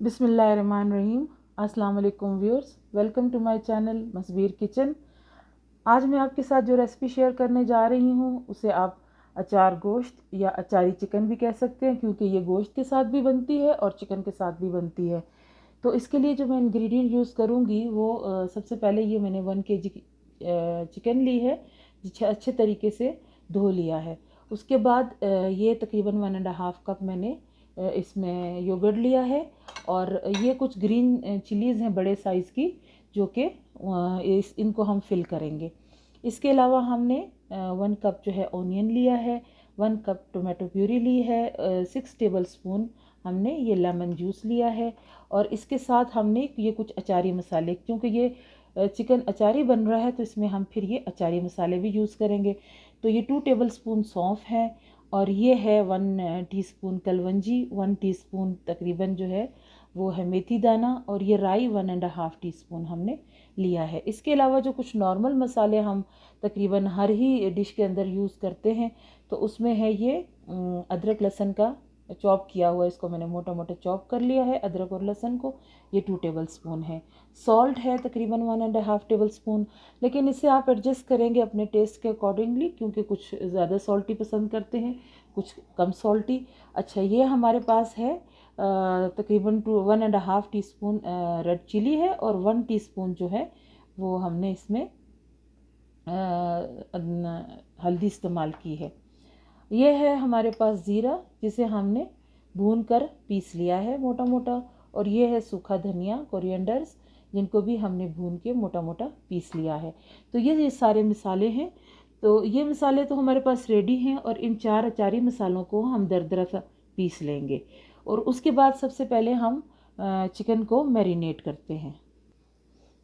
बिस्मिल्लाहिर्रहमानिर्रहीम। अस्सलाम वालेकुम viewers, welcome to my channel Masbir kitchen. आज मैं आपके साथ जो रेसिपी शेयर करने जा रही हूँ उसे आप अचार गोश्त या अचारी चिकन भी कह सकते हैं, क्योंकि ये गोश्त के साथ भी बनती है और चिकन के साथ भी बनती है। तो इसके लिए जो मैं इंग्रेडिएंट यूज़ करूँगी वो सबसे पहले ये मैंने 1 kg चिकन ली है, जिसे अच्छे तरीके से धो लिया है। उसके बाद ये तकरीबन 1.5 कप मैंने इसमें योगर्ट लिया है, और ये कुछ ग्रीन चिलीज़ हैं बड़े साइज़ की, जो कि इनको हम फिल करेंगे। इसके अलावा हमने 1 कप जो है ओनियन लिया है, 1 कप टोमेटो प्यूरी ली है, 6 टेबल स्पून हमने ये लेमन जूस लिया है, और इसके साथ हमने ये कुछ अचारी मसाले, क्योंकि ये चिकन अचारी बन रहा है तो इसमें हम फिर ये अचारी मसाले भी यूज़ करेंगे। तो ये 2 टेबल स्पून सौंफ है, और ये है 1 टीस्पून कलवंजी, 1 टीस्पून तकरीबन जो है वो है मेथी दाना, और ये राई 1.5 टीस्पून हमने लिया है। इसके अलावा जो कुछ नॉर्मल मसाले हम तकरीबन हर ही डिश के अंदर यूज़ करते हैं, तो उसमें है ये अदरक लहसुन का चॉप किया हुआ, इसको मैंने मोटा मोटा चॉप कर लिया है, अदरक और लहसुन को। ये 2 टेबल स्पून है। सॉल्ट है तकरीबन 1.5 टेबल स्पून, लेकिन इसे आप एडजस्ट करेंगे अपने टेस्ट के अकॉर्डिंगली, क्योंकि कुछ ज़्यादा सॉल्टी पसंद करते हैं, कुछ कम सॉल्टी। अच्छा, ये हमारे पास है तकरीबन 1.5 टीस्पून रेड चिली है, और 1 टीस्पून जो है वो हमने इसमें हल्दी इस्तेमाल की है। ये है हमारे पास ज़ीरा, जिसे हमने भून कर पीस लिया है मोटा मोटा, और ये है सूखा धनिया कोरिएंडर्स, जिनको भी हमने भून के मोटा मोटा पीस लिया है। तो ये सारे मसाले हैं। तो ये मसाले तो हमारे पास रेडी हैं, और इन 4 अचारी मसालों को हम दरदरा सा पीस लेंगे। और उसके बाद सबसे पहले हम चिकन को मैरिनेट करते हैं।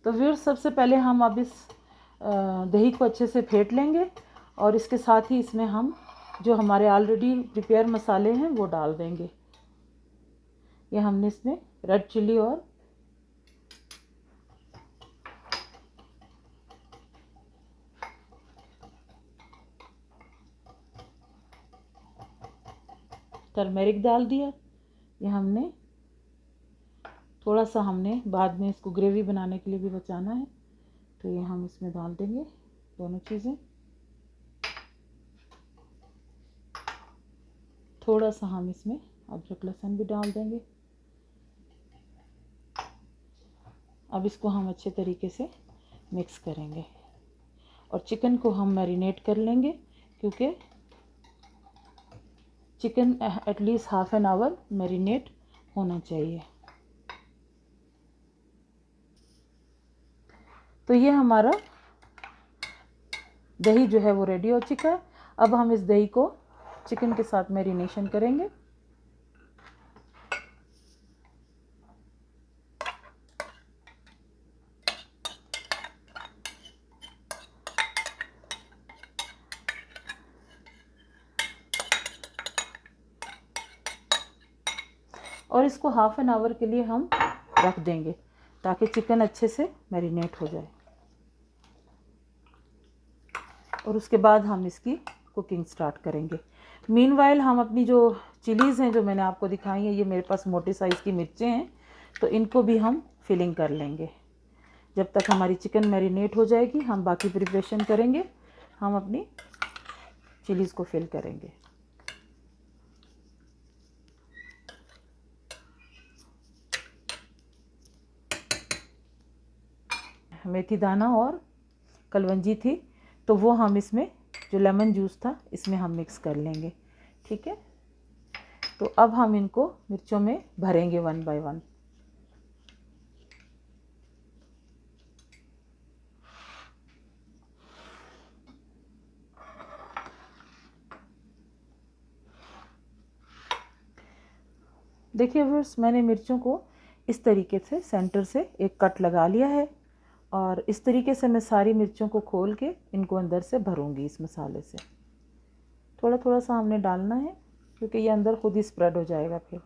तो फिर सबसे पहले हम अब इस दही को अच्छे से फेंट लेंगे, और इसके साथ ही इसमें हम जो हमारे ऑलरेडी प्रिपेयर मसाले हैं वो डाल देंगे। ये हमने इसमें रेड चिली और टर्मेरिक डाल दिया। ये हमने थोड़ा सा हमने बाद में इसको ग्रेवी बनाने के लिए भी बचाना है, तो ये हम इसमें डाल देंगे दोनों चीज़ें। थोड़ा सा हम इसमें अदरक लहसुन भी डाल देंगे। अब इसको हम अच्छे तरीके से मिक्स करेंगे, और चिकन को हम मैरिनेट कर लेंगे, क्योंकि chicken at least half an hour marinate होना चाहिए। तो ये हमारा दही जो है वो रेडी हो चुका है। अब हम इस दही को चिकन के साथ मैरिनेशन करेंगे। और इसको हाफ एन आवर के लिए हम रख देंगे, ताकि चिकन अच्छे से मैरिनेट हो जाए, और उसके बाद हम इसकी कुकिंग स्टार्ट करेंगे। मीनवाइल हम अपनी जो चिलीज़ हैं जो मैंने आपको दिखाई हैं, ये मेरे पास मोटे साइज़ की मिर्चें हैं, तो इनको भी हम फिलिंग कर लेंगे। जब तक हमारी चिकन मैरिनेट हो जाएगी हम बाकी प्रिपरेशन करेंगे। हम अपनी चिलीज़ को फिल करेंगे। मेथी दाना और कलवंजी थी, तो वो हम इसमें जो लेमन जूस था इसमें हम मिक्स कर लेंगे। ठीक है, तो अब हम इनको मिर्चों में भरेंगे 1 बाय 1। देखिए व्यूअर्स, मैंने मिर्चों को इस तरीके से सेंटर से एक कट लगा लिया है, और इस तरीके से मैं सारी मिर्चों को खोल के इनको अंदर से भरूंगी इस मसाले से। थोड़ा थोड़ा सा हमने डालना है, क्योंकि ये अंदर खुद ही स्प्रेड हो जाएगा फिर।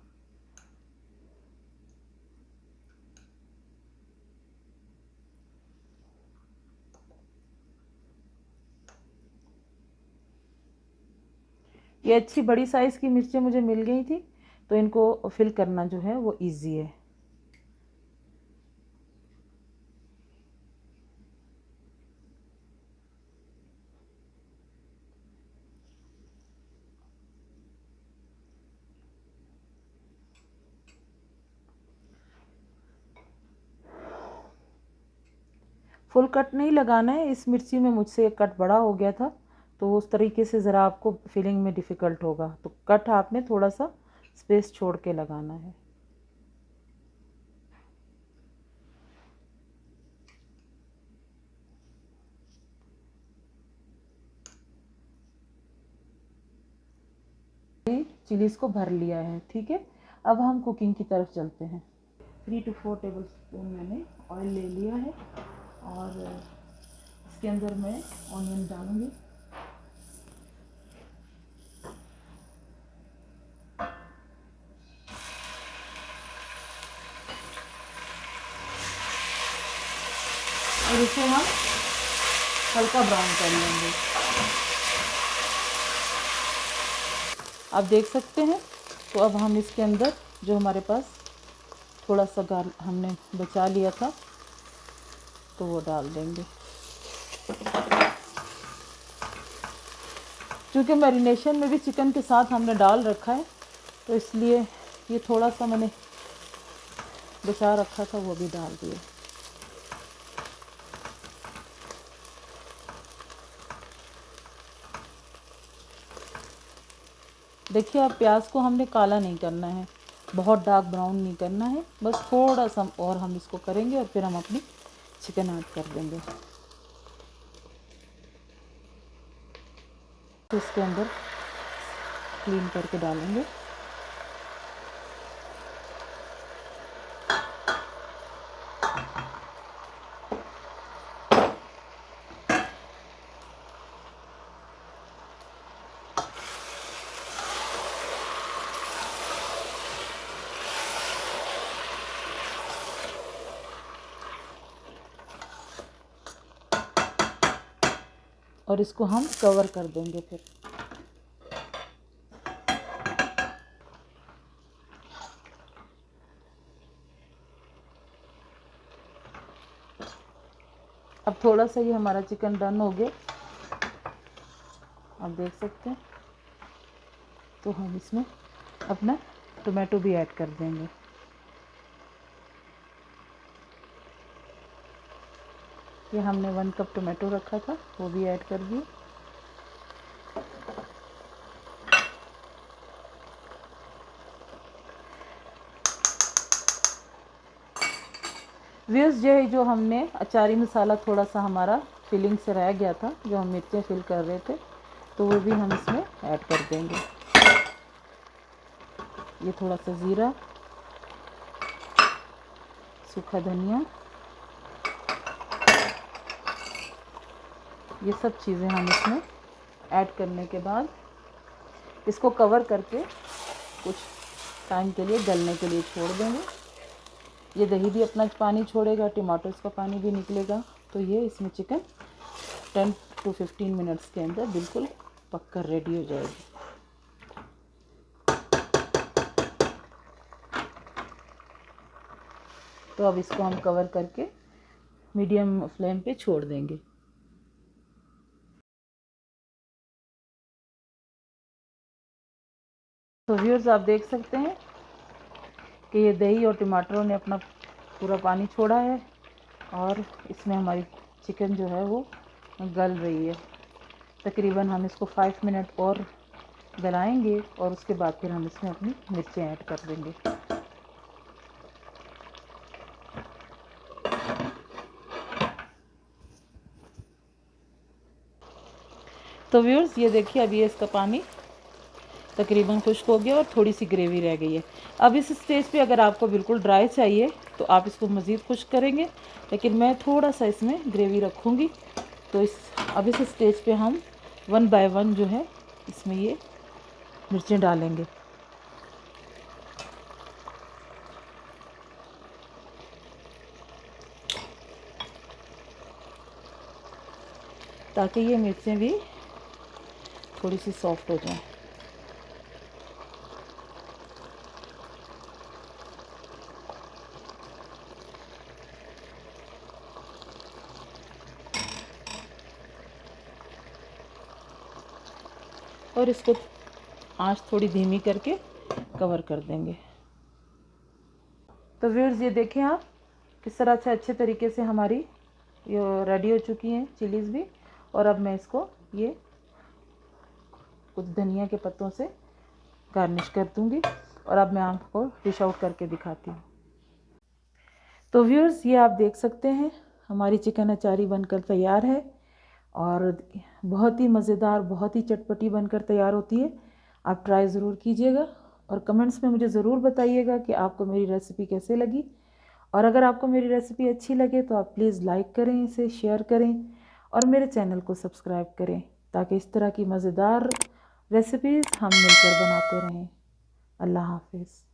ये अच्छी बड़ी साइज़ की मिर्चें मुझे मिल गई थी, तो इनको फिल करना जो है वो इजी है। फुल कट नहीं लगाना है। इस मिर्ची में मुझसे एक कट बड़ा हो गया था, तो उस तरीके से ज़रा आपको फिलिंग में डिफ़िकल्ट होगा, तो कट आपने थोड़ा सा स्पेस छोड़ के लगाना है। चिलीज़ को भर लिया है, ठीक है। अब हम कुकिंग की तरफ चलते हैं। 3 to 4 टेबल स्पून मैंने ऑयल ले लिया है और इसके अंदर मैं ऑनियन डालूंगी। और इसे हम हल्का ब्राउन कर लेंगे। आप देख सकते हैं। तो अब हम इसके अंदर जो हमारे पास थोड़ा सा हमने बचा लिया था, तो वो डाल देंगे। क्योंकि मैरिनेशन में भी चिकन के साथ हमने डाल रखा है, तो इसलिए ये थोड़ा सा मैंने बचा रखा था, वो भी डाल दिया। देखिए, अब प्याज को हमने काला नहीं करना है, बहुत डार्क ब्राउन नहीं करना है, बस थोड़ा सा और हम इसको करेंगे और फिर हम अपनी चिकन ऐड कर देंगे। तो इसके अंदर क्लीन करके डालेंगे। और इसको हम कवर कर देंगे फिर। अब थोड़ा सा ये हमारा चिकन डन हो गया, आप देख सकते हैं। तो हम इसमें अपना टोमेटो भी ऐड कर देंगे। ये हमने 1 कप टोमेटो रखा था, वो भी ऐड कर दिए। व्यूअर्स, जो हमने अचारी मसाला थोड़ा सा हमारा फिलिंग से रह गया था, जो हम मिर्चें फिल कर रहे थे, तो वो भी हम इसमें ऐड कर देंगे। ये थोड़ा सा ज़ीरा, सूखा धनिया, ये सब चीज़ें हम इसमें ऐड करने के बाद इसको कवर करके कुछ टाइम के लिए गलने के लिए छोड़ देंगे। ये दही भी अपना पानी छोड़ेगा, टमाटोस का पानी भी निकलेगा, तो ये इसमें चिकन 10 to 15 मिनट्स के अंदर बिल्कुल पककर रेडी हो जाएगी। तो अब इसको हम कवर करके मीडियम फ्लेम पे छोड़ देंगे। तो व्यूअर्स, आप देख सकते हैं कि ये दही और टमाटरों ने अपना पूरा पानी छोड़ा है और इसमें हमारी चिकन जो है वो गल रही है। तकरीबन हम इसको 5 मिनट और गलाएंगे और उसके बाद फिर हम इसमें अपनी मिर्चें ऐड कर देंगे। तो व्यूअर्स, ये देखिए, अभी इसका पानी तकरीबन खुश्क हो गया और थोड़ी सी ग्रेवी रह गई है। अब इस स्टेज पे अगर आपको बिल्कुल ड्राई चाहिए तो आप इसको मज़ीद खुश्क करेंगे, लेकिन मैं थोड़ा सा इसमें ग्रेवी रखूँगी। तो अब इस स्टेज पे हम 1 बाय 1 जो है इसमें ये मिर्चें डालेंगे। ताकि ये मिर्चें भी थोड़ी सी सॉफ्ट हो जाएं। और इसको आंच थोड़ी धीमी करके कवर कर देंगे। तो व्यूअर्स, ये देखें आप किस तरह से अच्छे तरीके से हमारी ये रेडी हो चुकी हैं चिलीज़ भी। और अब मैं इसको ये कुछ धनिया के पत्तों से गार्निश कर दूँगी। और अब मैं आपको डिश आउट करके दिखाती हूँ। तो व्यूअर्स, ये आप देख सकते हैं हमारी चिकन अचारी बनकर तैयार है और बहुत ही मज़ेदार, बहुत ही चटपटी बनकर तैयार होती है। आप ट्राई ज़रूर कीजिएगा और कमेंट्स में मुझे ज़रूर बताइएगा कि आपको मेरी रेसिपी कैसे लगी। और अगर आपको मेरी रेसिपी अच्छी लगे तो आप प्लीज़ लाइक करें, इसे शेयर करें और मेरे चैनल को सब्सक्राइब करें, ताकि इस तरह की मज़ेदार रेसिपीज़ हम मिलकर बनाते रहें। अल्लाह हाफिज़।